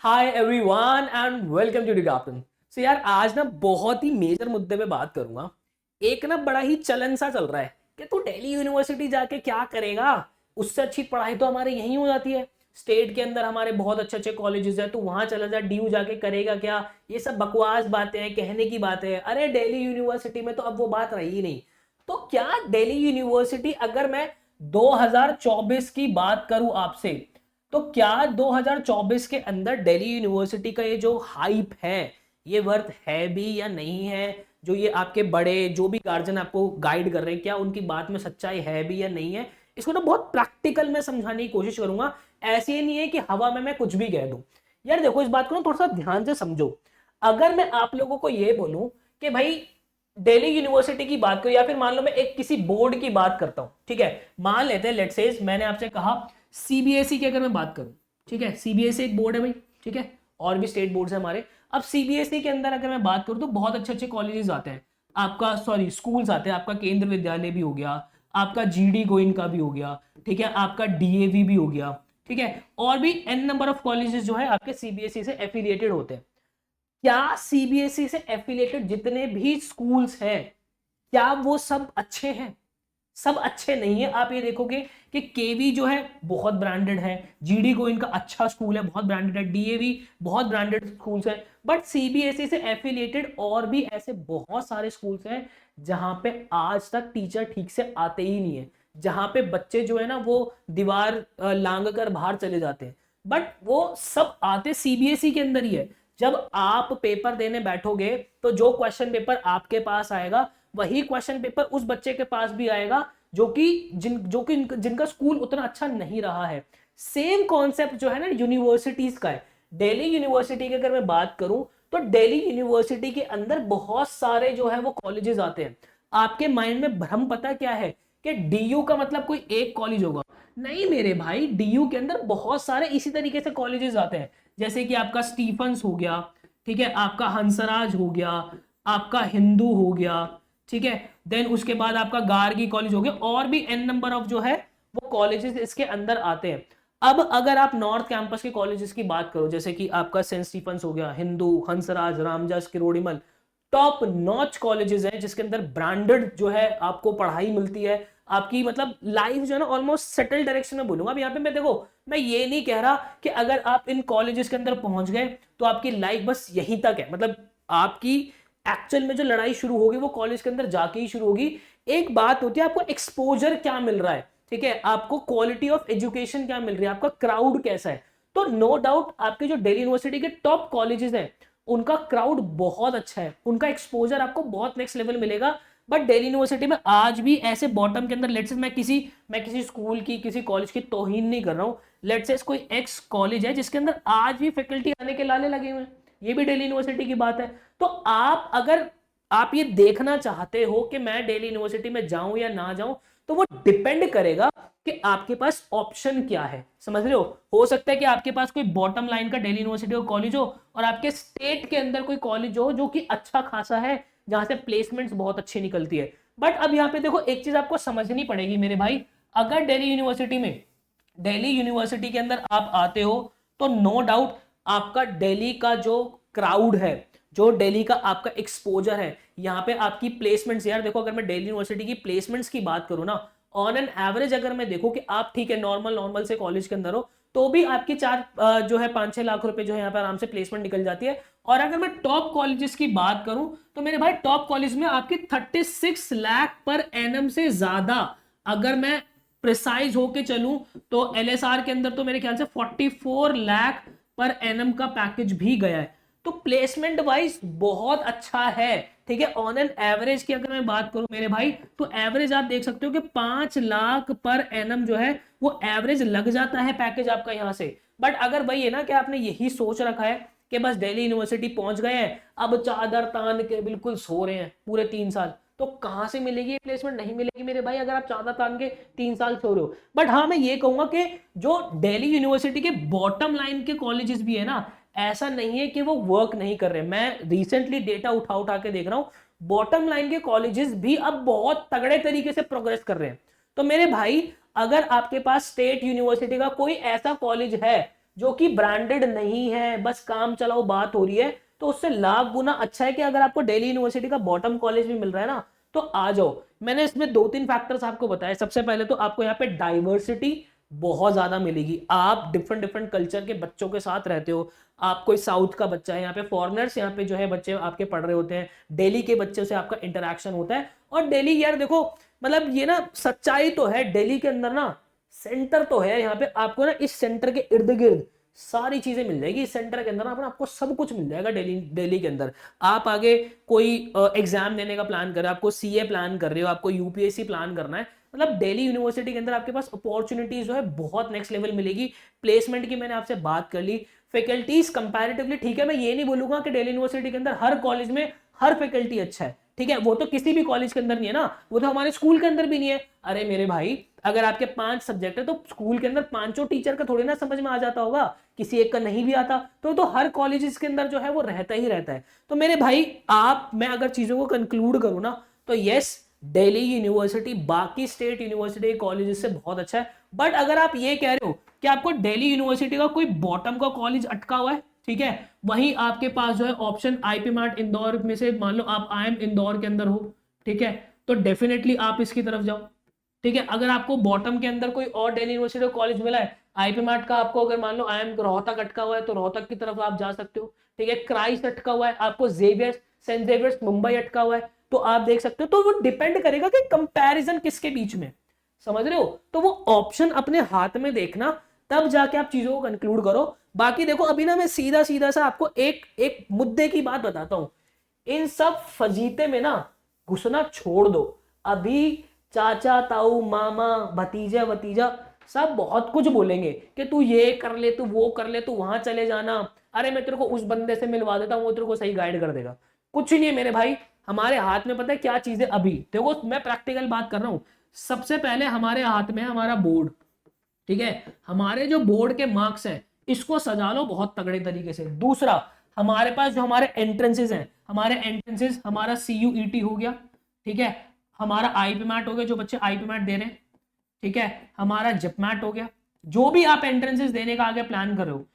Hi everyone and welcome to डिगापन। So यार आज ना बहुत ही मेजर मुद्दे पे बात करूंगा। एक ना बड़ा ही चलन सा चल रहा है कि तू दिल्ली यूनिवर्सिटी जाके क्या करेगा। उससे अच्छी पढ़ाई तो हमारे यहीं हो जाती है। स्टेट के अंदर हमारे बहुत अच्छे अच्छे कॉलेजेस हैं, तो वहां चला जा, डीयू जाके करेगा क्या। ये सब बकवास बातें हैं, कहने की बातें हैं। अरे दिल्ली यूनिवर्सिटी में तो अब वो बात रही नहीं। तो क्या दिल्ली यूनिवर्सिटी, अगर मैं 2024 की बात करूं आपसे, तो क्या 2024 के अंदर दिल्ली यूनिवर्सिटी का ये जो हाइप है, ये वर्थ है भी या नहीं है। जो ये आपके बड़े जो भी गार्जियन आपको गाइड कर रहे हैं, क्या उनकी बात में सच्चाई है भी या नहीं है। इसको ना बहुत प्रैक्टिकल में समझाने की कोशिश करूंगा। ऐसे ही नहीं है कि हवा में मैं कुछ भी कह दूं। यार देखो, इस बात को ना थोड़ा सा ध्यान से समझो। अगर मैं आप लोगों को ये बोलूं कि भाई दिल्ली यूनिवर्सिटी की बात करो, या फिर मान लो मैं एक किसी बोर्ड की बात करता हूं, ठीक है। मान लेते हैं, लेट्स से मैंने आपसे कहा सीबीएसई की अगर मैं बात करूं, ठीक है। सीबीएसई एक बोर्ड है भाई, ठीक है। और भी स्टेट बोर्ड्स है हमारे। अब सीबीएसई के अंदर अगर मैं बात करूं तो बहुत अच्छे अच्छे कॉलेजेस आते हैं। आपका सॉरी स्कूल्स आते हैं। आपका केंद्र विद्यालय भी हो गया, आपका जीडी गोइन का भी हो गया, ठीक है। आपका डीएवी भी हो गया, ठीक है। और भी एन नंबर ऑफ कॉलेजेस जो है आपके सीबीएसई से एफिलिएटेड होते हैं। क्या सीबीएसई से एफिलिएटेड जितने भी स्कूल्स हैं, क्या वो सब अच्छे हैं? सब अच्छे नहीं है। आप ये देखोगे कि केवी जो है बहुत ब्रांडेड है, जीडी को इनका अच्छा स्कूल है, बहुत ब्रांडेड है, डीएवी बहुत ब्रांडेड स्कूल्स है। बट सीबीएसई से एफिलिएटेड और भी ऐसे बहुत सारे स्कूल्स हैं जहां पे आज तक टीचर ठीक से आते ही नहीं है, जहां पे बच्चे जो है ना वो दीवार लांग कर बाहर चले जाते हैं। बट वो सब आते सीबीएसई के अंदर ही है। जब आप पेपर देने बैठोगे तो जो क्वेश्चन पेपर आपके पास आएगा, वही क्वेश्चन पेपर उस बच्चे के पास भी आएगा जो कि जिनका स्कूल उतना अच्छा नहीं रहा है। सेम कॉन्सेप्ट जो है ना यूनिवर्सिटीज का है। दिल्ली यूनिवर्सिटी की अगर मैं बात करूं, तो दिल्ली यूनिवर्सिटी के अंदर बहुत सारे जो है वो कॉलेजेस आते हैं। आपके माइंड में भ्रम पता क्या है कि डीयू का मतलब कोई एक कॉलेज होगा। नहीं मेरे भाई, डीयू के अंदर बहुत सारे इसी तरीके से कॉलेजेस आते हैं। जैसे कि आपका स्टीफंस हो गया, ठीक है, आपका हंसराज हो गया, आपका हिंदू हो गया, ठीक है। देन उसके बाद आपका गार्गी कॉलेज हो गया, और भी एन नंबर ऑफ जो है वो कॉलेजेस इसके अंदर आते हैं। अब अगर आप नॉर्थ कैंपस के कॉलेजेस की बात करो, जैसे कि आपका सेंट स्टीफंस हो गया, Hindu, Hansraj, Ramjas, Kirorimal, top notch colleges हैं जिसके अंदर ब्रांडेड जो है आपको पढ़ाई मिलती है। आपकी मतलब लाइफ जो है ना ऑलमोस्ट सेटल डायरेक्शन में बोलूंगा। अब यहाँ पे मैं देखो, मैं ये नहीं कह रहा कि अगर आप इन कॉलेजेस के अंदर पहुंच गए तो आपकी लाइफ बस यहीं तक है। मतलब आपकी एक्चुअल में जो लड़ाई शुरू होगी वो कॉलेज के अंदर जाके ही शुरू होगी। एक बात होती है आपको एक्सपोजर क्या मिल रहा है, ठीक है, आपको क्वालिटी ऑफ एजुकेशन क्या मिल रही है, आपका क्राउड कैसा है। तो नो डाउट आपके जो दिल्ली यूनिवर्सिटी के टॉप कॉलेजेस हैं उनका क्राउड बहुत अच्छा है, उनका एक्सपोजर आपको बहुत नेक्स्ट लेवल मिलेगा। बट दिल्ली यूनिवर्सिटी में आज भी ऐसे बॉटम के अंदर, लेट्स से मैं किसी स्कूल की, किसी कॉलेज की तौहीन नहीं कर रहा हूं। लेट्स से कोई एक्स कॉलेज है जिसके अंदर आज भी फैकल्टी आने के लाले लगे हुए हैं, ये भी दिल्ली यूनिवर्सिटी की बात है। तो आप अगर आप ये देखना चाहते हो कि मैं दिल्ली यूनिवर्सिटी में जाऊं या ना जाऊं, तो वो डिपेंड करेगा कि आपके पास ऑप्शन क्या है। समझ रहे हो सकता है कि आपके पास कोई बॉटम लाइन का दिल्ली यूनिवर्सिटी का कॉलेज हो और आपके स्टेट के अंदर कोई कॉलेज हो जो कि अच्छा खासा है, जहां से प्लेसमेंट्स बहुत अच्छी निकलती है। बट अब यहाँ पे देखो, एक चीज आपको समझनी पड़ेगी मेरे भाई। अगर दिल्ली यूनिवर्सिटी के अंदर आप आते हो, तो नो डाउट आपका दिल्ली का जो क्राउड है, जो दिल्ली का आपका एक्सपोजर है, यहाँ पे आपकी प्लेसमेंट्स, यार देखो, अगर मैं दिल्ली यूनिवर्सिटी की प्लेसमेंट्स की बात करूँ ना, ऑन एन एवरेज अगर मैं देखूं कि आप ठीक है नॉर्मल नॉर्मल से कॉलेज के अंदर हो, तो भी आपकी जो है 5-6 लाख रुपए जो है यहाँ पे आराम से प्लेसमेंट निकल जाती है। और अगर मैं टॉप कॉलेजेस की बात करूं, तो मेरे भाई टॉप कॉलेज में आपकी 36 लाख पर एनम से ज्यादा, अगर मैं प्रिसाइज होके चलूं, तो एलएसआर के अंदर तो मेरे ख्याल से 44 लाख पर एनम का पैकेज भी गया है। तो प्लेसमेंट वाइज बहुत अच्छा है, ठीक है। ऑन एन एवरेज की अगर मैं बात करूं मेरे भाई, तो एवरेज आप देख सकते हो कि 5 लाख पर एनम जो है वो एवरेज लग जाता है पैकेज आपका यहां से। बट अगर भाई है ना कि आपने यही सोच रखा है कि बस दिल्ली यूनिवर्सिटी पहुंच गए हैं, अब चादर तान के बिल्कुल सो रहे हैं पूरे 3 साल, तो कहां से मिलेगी ये प्लेसमेंट? नहीं मिलेगी मेरे भाई, अगर आप चादर तान के 3 साल सो रहे हो। बट हाँ, मैं ये कहूंगा कि जो दिल्ली यूनिवर्सिटी के बॉटम लाइन के कॉलेजेस भी है ना, ऐसा नहीं है कि वो वर्क नहीं कर रहे। मैं रिसेंटली डेटा उठा उठा के देख रहा हूं, बॉटम लाइन के कॉलेजेस भी अब बहुत तगड़े तरीके से प्रोग्रेस कर रहे हैं। तो मेरे भाई, अगर आपके पास स्टेट यूनिवर्सिटी का कोई ऐसा कॉलेज है जो कि ब्रांडेड नहीं है, बस काम चलाओ बात हो रही है, तो उससे लाख गुना अच्छा है कि अगर आपको दिल्ली यूनिवर्सिटी का बॉटम कॉलेज भी मिल रहा है ना, तो आ जाओ। मैंने इसमें 2-3 फैक्टर्स आपको बताए। सबसे पहले तो आपको यहाँ पे डाइवर्सिटी बहुत ज्यादा मिलेगी, आप डिफरेंट डिफरेंट कल्चर के बच्चों के साथ रहते हो। आप कोई साउथ का बच्चा है, यहाँ पे फॉरेनर्स यहाँ पे जो है बच्चे आपके पढ़ रहे होते हैं, दिल्ली के बच्चों से आपका इंटरेक्शन होता है। और दिल्ली यार देखो, मतलब ये ना सच्चाई तो है, दिल्ली के अंदर ना सेंटर तो है, यहाँ पे आपको ना इस सेंटर के इर्द गिर्द सारी चीजें मिल जाएगी। इस सेंटर के अंदर ना आपको सब कुछ मिल जाएगा दिल्ली दिल्ली के अंदर। आप आगे कोई एग्जाम देने का प्लान कर रहे हो, आपको सीए प्लान कर रहे हो, आपको यूपीएससी प्लान करना है, मतलब दिल्ली यूनिवर्सिटी के अंदर आपके पास अपॉर्चुनिटीज जो है बहुत नेक्स्ट लेवल मिलेगी। प्लेसमेंट की मैंने आपसे बात कर ली। फैकल्टीज कंपैरेटिवली ठीक है, मैं ये नहीं बोलूंगा कि दिल्ली यूनिवर्सिटी के अंदर हर कॉलेज में हर फैकल्टी अच्छा है, ठीक है, वो तो किसी भी कॉलेज के अंदर नहीं है ना, वो तो हमारे स्कूल के अंदर भी नहीं है। अरे मेरे भाई, अगर आपके 5 सब्जेक्ट है तो स्कूल के अंदर पांचों टीचर का थोड़ी ना समझ में आ जाता होगा, किसी एक का नहीं भी आता, तो हर कॉलेज के अंदर जो है वो रहता ही रहता है। तो मेरे भाई आप, मैं अगर चीजों को कंक्लूड करूं ना, तो यस, दिल्ली यूनिवर्सिटी बाकी स्टेट यूनिवर्सिटी कॉलेजेस से बहुत अच्छा है। बट अगर आप ये कह रहे हो कि आपको दिल्ली यूनिवर्सिटी का कोई बॉटम का कॉलेज अटका हुआ है, ठीक है, वहीं आपके पास जो है ऑप्शन आईपी मार्ट इंदौर में से, मान लो आप आईएम इंदौर के अंदर हो, ठीक है, तो डेफिनेटली आप इसकी तरफ जाओ। ठीक है, अगर आपको बॉटम के अंदर कोई और दिल्ली यूनिवर्सिटी कॉलेज मिला है, आईपी मार्ट का आपको अगर मान लो आईएम रोहतक अटका हुआ है, तो रोहतक की तरफ आप जा सकते हो। ठीक है, क्राइस्ट अटका हुआ है, आपको जेवियर्स सेंट जेवियर्स मुंबई अटका हुआ है, तो आप देख सकते हो। तो वो डिपेंड करेगा कि कंपैरिजन किसके बीच में, समझ रहे हो, तो वो ऑप्शन अपने हाथ में देखना, तब जाके आप चीजों को कंक्लूड करो। बाकी देखो, अभी ना मैं सीधा सीधा सा आपको एक एक मुद्दे की बात बताता हूं। इन सब फजीते में ना घुसना छोड़ दो। अभी चाचा ताऊ मामा भतीजा भतीजा सब बहुत कुछ बोलेंगे कि तू ये कर ले, तू वो कर ले, तू वहां चले जाना, अरे मैं तेरे को उस बंदे से मिलवा देता हूं, वो तेरे को सही गाइड कर देगा। कुछ नहीं है मेरे भाई, हमारे हाथ में पता है क्या चीज है। अभी देखो, मैं प्रैक्टिकल बात कर रहा हूं। सबसे पहले हमारे हाथ में है हमारा बोर्ड, ठीक है, हमारे जो बोर्ड के मार्क्स हैं इसको सजा लो बहुत तगड़े तरीके से। दूसरा, हमारे पास जो हमारे एंट्रेंसेस हैं, हमारे एंट्रेंसेस, हमारा सीयूईटी हो गया, ठीक है, हमारा आईपी मैट हो गया, जो बच्चे आईपी मैट दे रहे हैं, ठीक है, हमारा जिपमैट हो गया, जो भी आप एंट्रेंसेस देने का आगे प्लान कर रहे हो,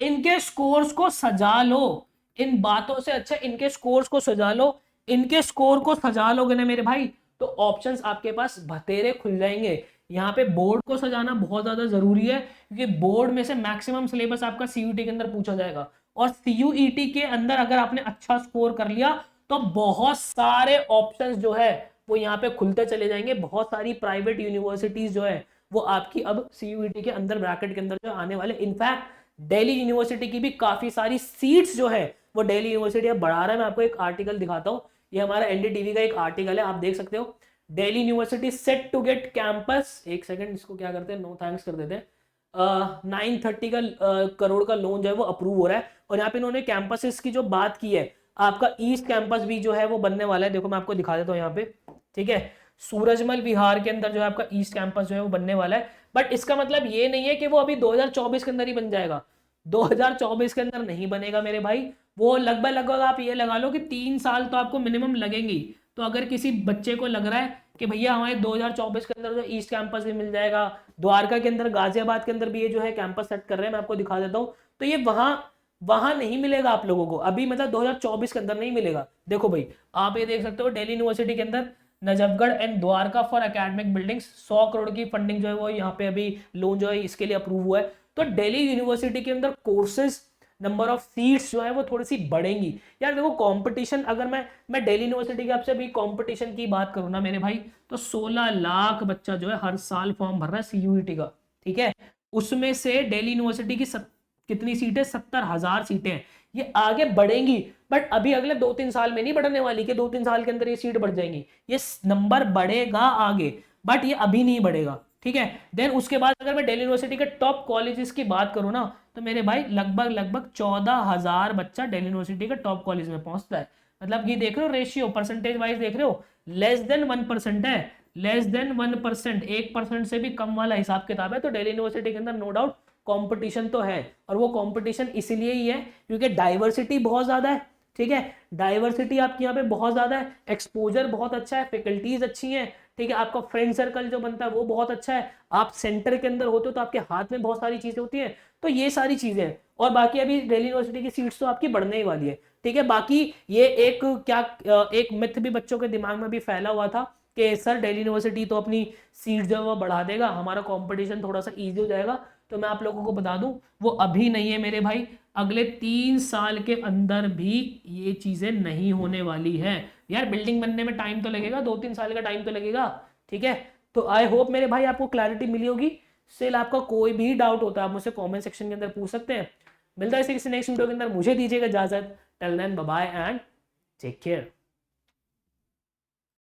इनके स्कोर्स को सजा लो। इन बातों से अच्छा इनके स्कोर्स को सजा लो। इनके स्कोर को सजा लोगे ना मेरे भाई, तो ऑप्शंस आपके पास बतेरे खुल जाएंगे। यहाँ पे बोर्ड को सजाना बहुत ज्यादा जरूरी है, क्योंकि बोर्ड में से मैक्सिमम सिलेबस आपका सीयूईटी के अंदर पूछा जाएगा, और सीयूईटी के अंदर अगर आपने अच्छा स्कोर कर लिया तो बहुत सारे ऑप्शंस जो है वो यहाँ पे खुलते चले जाएंगे। बहुत सारी प्राइवेट यूनिवर्सिटीज जो है वो आपकी अब सीयूईटी के अंदर ब्रैकेट के अंदर जो आने वाले, इनफैक्ट दिल्ली यूनिवर्सिटी की भी काफी सारी सीट्स जो है वो दिल्ली यूनिवर्सिटी अब बढ़ा रहा है। मैं आपको एक आर्टिकल दिखाता हूँ, ये हमारा एनडीटीवी का एक आर्टिकल है, आप देख सकते हो। Delhi university set to gate campus, एक सेकंड इसको क्या करते हैं, नो थैंक्स कर देते हैं। 930 का करोड़ का लोन जो है वो अप्रूव हो रहा है, और यहाँ पे इन्होंने कैंपसेस की जो बात की है, आपका ईस्ट कैंपस भी जो है वो बनने वाला है। देखो मैं आपको दिखा देता हूँ यहाँ पे, ठीक है, सूरजमल विहार के अंदर जो है आपका ईस्ट कैंपस जो है वो बनने वाला है। बट इसका मतलब ये नहीं है कि वो अभी 2024 के अंदर ही बन जाएगा, 2024 के अंदर नहीं बनेगा मेरे भाई। वो लगभग लगभग आप ये लगा लो कि 3 साल तो आपको मिनिमम लगेंगी। तो अगर किसी बच्चे को लग रहा है कि भैया हमारे 2024 के अंदर जो ईस्ट कैंपस भी मिल जाएगा, द्वारका के अंदर, गाजियाबाद के अंदर भी ये जो है कैंपस सेट कर रहे हैं, मैं आपको दिखा देता हूँ, तो ये वहां वहां नहीं मिलेगा आप लोगों को अभी, मतलब 2024 के अंदर नहीं मिलेगा। देखो भाई, आप ये देख सकते हो दिल्ली यूनिवर्सिटी के अंदर Najafgarh and Dwarka for academic buildings, 100 crore की फंडिंग जो है वो यहाँ पे अभी लोन जो है इसके लिए अप्रूव हुआ है। तो दिल्ली यूनिवर्सिटी के अंदर कोर्सेज, नंबर ऑफ सीट्स जो है वो थोड़ी सी बढ़ेंगी। यार देखो कंपटीशन, अगर मैं दिल्ली यूनिवर्सिटी के आपसे अभी कंपटीशन की बात करूँ ना मेरे भाई, तो 16 लाख बच्चा जो है हर साल फॉर्म भर रहा है सीयूईटी का, ठीक है, उसमें से दिल्ली यूनिवर्सिटी की कितनी सीटें, 70,000 सीटें हैं। ये आगे बढ़ेंगी, बट अभी अगले 2-3 साल में नहीं बढ़ने वाली कि 2-3 साल के अंदर ये सीट बढ़ जाएंगी, ये नंबर बढ़ेगा आगे, बट ये अभी नहीं बढ़ेगा, ठीक है। देन उसके बाद अगर मैं दिल्ली यूनिवर्सिटी के टॉप कॉलेजेस की बात करूं ना, तो मेरे भाई लगभग 14,000 बच्चा दिल्ली यूनिवर्सिटी के टॉप कॉलेज में पहुंचता है। मतलब ये देख रहे हो रेशियो, परसेंटेज वाइज देख रहे हो, लेस देन 1% है, लेस देन 1%, 1% से भी कम वाला हिसाब किताब है। तो दिल्ली यूनिवर्सिटी के अंदर नो डाउट कंपटीशन तो है, और वो कंपटीशन इसीलिए ही है क्योंकि डाइवर्सिटी बहुत ज्यादा है, ठीक है, डाइवर्सिटी आपकी यहाँ पे बहुत ज्यादा है, एक्सपोजर बहुत अच्छा है, फैकल्टीज अच्छी हैं, ठीक है, आपका फ्रेंड सर्कल जो बनता है वो बहुत अच्छा है, आप सेंटर के अंदर होते हो तो आपके हाथ में बहुत सारी चीजें होती हैं। तो ये सारी चीजें हैं। और बाकी अभी दिल्ली यूनिवर्सिटी की सीट्स तो आपकी बढ़ने ही वाली है, ठीक है। बाकी ये एक क्या एक मिथ भी बच्चों के दिमाग में भी फैला हुआ था कि सर दिल्ली यूनिवर्सिटी तो अपनी सीट जो है वो बढ़ा देगा, हमारा कंपटीशन थोड़ा सा इजी हो जाएगा। तो मैं आप लोगों को बता दूं वो अभी नहीं है मेरे भाई, अगले 3 साल के अंदर भी ये चीजें नहीं होने वाली है। यार बिल्डिंग बनने में टाइम तो लगेगा, 2-3 साल का टाइम तो लगेगा, ठीक है। तो आई होप मेरे भाई आपको क्लैरिटी मिली होगी। स्टिल आपका कोई भी डाउट होता है आप मुझसे कमेंट सेक्शन के अंदर पूछ सकते हैं। मिलता है इसी किसी नेक्स्ट वीडियो के अंदर, मुझे दीजिएगा इजाजत। Till then bye bye and take care.